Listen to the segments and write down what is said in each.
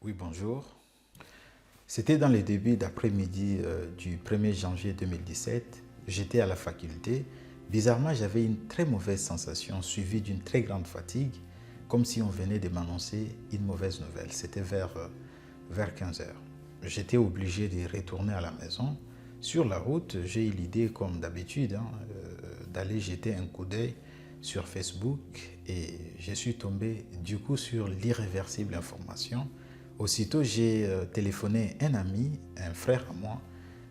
Oui, bonjour. C'était dans les débuts d'après-midi du 1er janvier 2017. J'étais à la faculté. Bizarrement, j'avais une très mauvaise sensation suivie d'une très grande fatigue, comme si on venait de m'annoncer une mauvaise nouvelle. C'était vers 15 heures. J'étais obligé de retourner à la maison. Sur la route, j'ai eu l'idée, comme d'habitude, d'aller jeter un coup d'œil sur Facebook et je suis tombé du coup sur l'irréversible information. Aussitôt, j'ai téléphoné un ami, un frère à moi,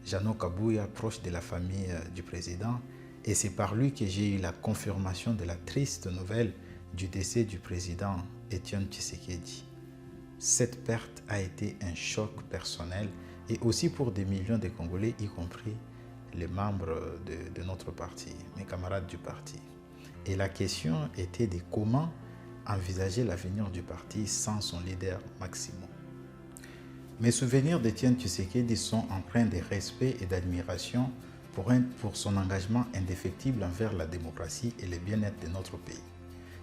Jano Kabouya, proche de la famille du président, et c'est par lui que j'ai eu la confirmation de la triste nouvelle du décès du président Étienne Tshisekedi. Cette perte a été un choc personnel et aussi pour des millions de Congolais, y compris les membres de notre parti, mes camarades du parti. Et la question était de comment envisager l'avenir du parti sans son leader Maximo. Mes souvenirs d'Étienne Tshisekedi sont empreints de respect et d'admiration pour son engagement indéfectible envers la démocratie et le bien-être de notre pays.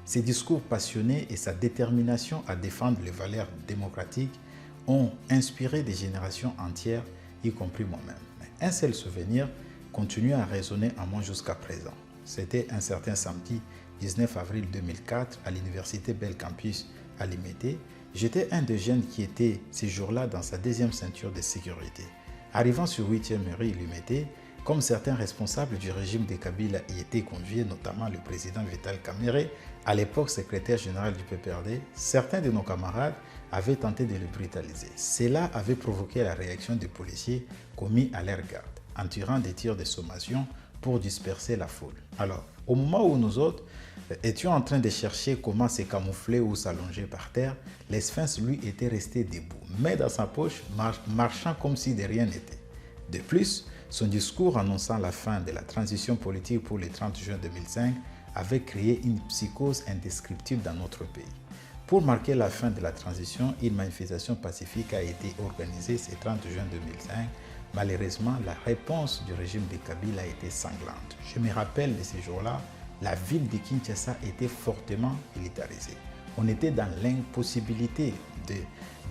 Ses discours passionnés et sa détermination à défendre les valeurs démocratiques ont inspiré des générations entières, y compris moi-même. Un seul souvenir continue à résonner en moi jusqu'à présent. C'était un certain samedi 19 avril 2004 à l'université Bel Campus à Limete. J'étais un des jeunes qui était ces jours-là dans sa deuxième ceinture de sécurité. Arrivant sur 8e rue Limete, comme certains responsables du régime de Kabila y étaient conviés, notamment le président Vital Kamerhe, à l'époque secrétaire général du PPRD, certains de nos camarades avaient tenté de le brutaliser. Cela avait provoqué la réaction des policiers commis à leur garde, en tirant des tirs de sommation pour disperser la foule. Alors, au moment où nous autres étions en train de chercher comment se camoufler ou s'allonger par terre, le sphinx, lui, était resté debout, mais dans sa poche, marchant comme si de rien n'était. De plus, son discours annonçant la fin de la transition politique pour le 30 juin 2005 avait créé une psychose indescriptible dans notre pays. Pour marquer la fin de la transition, une manifestation pacifique a été organisée ce 30 juin 2005. Malheureusement, la réponse du régime de Kabila a été sanglante. Je me rappelle de ces jours-là, la ville de Kinshasa était fortement militarisée. On était dans l'impossibilité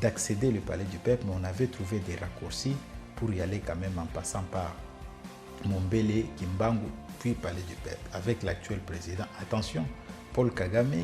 d'accéder au palais du peuple, mais on avait trouvé des raccourcis pour y aller quand même en passant par Mombele, Kimbangu, puis palais du peuple. Avec l'actuel président, attention, Paul Kagame,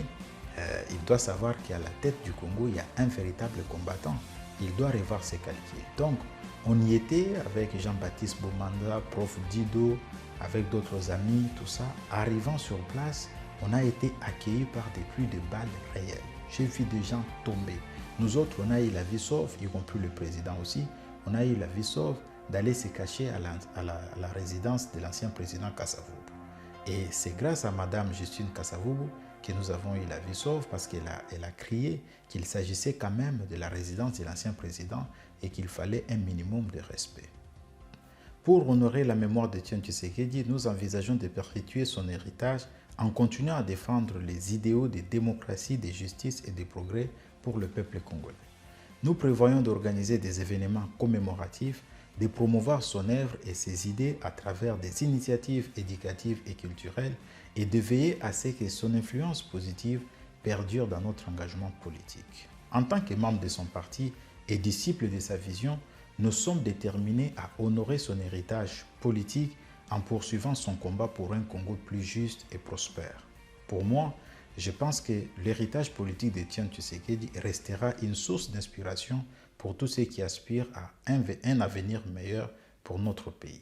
il doit savoir qu'à la tête du Congo, il y a un véritable combattant. Il doit revoir ses calculs. Donc, on y était avec Jean-Baptiste Bomanda, prof Dido, avec d'autres amis, tout ça. Arrivant sur place, on a été accueillis par des pluies de balles réelles. J'ai vu des gens tomber. Nous autres, on a eu la vie sauve, y compris le président aussi, on a eu la vie sauve d'aller se cacher à la résidence de l'ancien président Kasavubu. Et c'est grâce à Madame Justine Kasavubu que nous avons eu la vie sauve parce qu'elle a crié qu'il s'agissait quand même de la résidence de l'ancien président et qu'il fallait un minimum de respect. Pour honorer la mémoire d'Étienne Tshisekedi, nous envisageons de perpétuer son héritage en continuant à défendre les idéaux de démocratie, de justice et de progrès pour le peuple congolais. Nous prévoyons d'organiser des événements commémoratifs, de promouvoir son œuvre et ses idées à travers des initiatives éducatives et culturelles et de veiller à ce que son influence positive perdure dans notre engagement politique. En tant que membre de son parti et disciple de sa vision, nous sommes déterminés à honorer son héritage politique en poursuivant son combat pour un Congo plus juste et prospère. Pour moi, je pense que l'héritage politique d'Étienne Tshisekedi restera une source d'inspiration pour tous ceux qui aspirent à un avenir meilleur pour notre pays.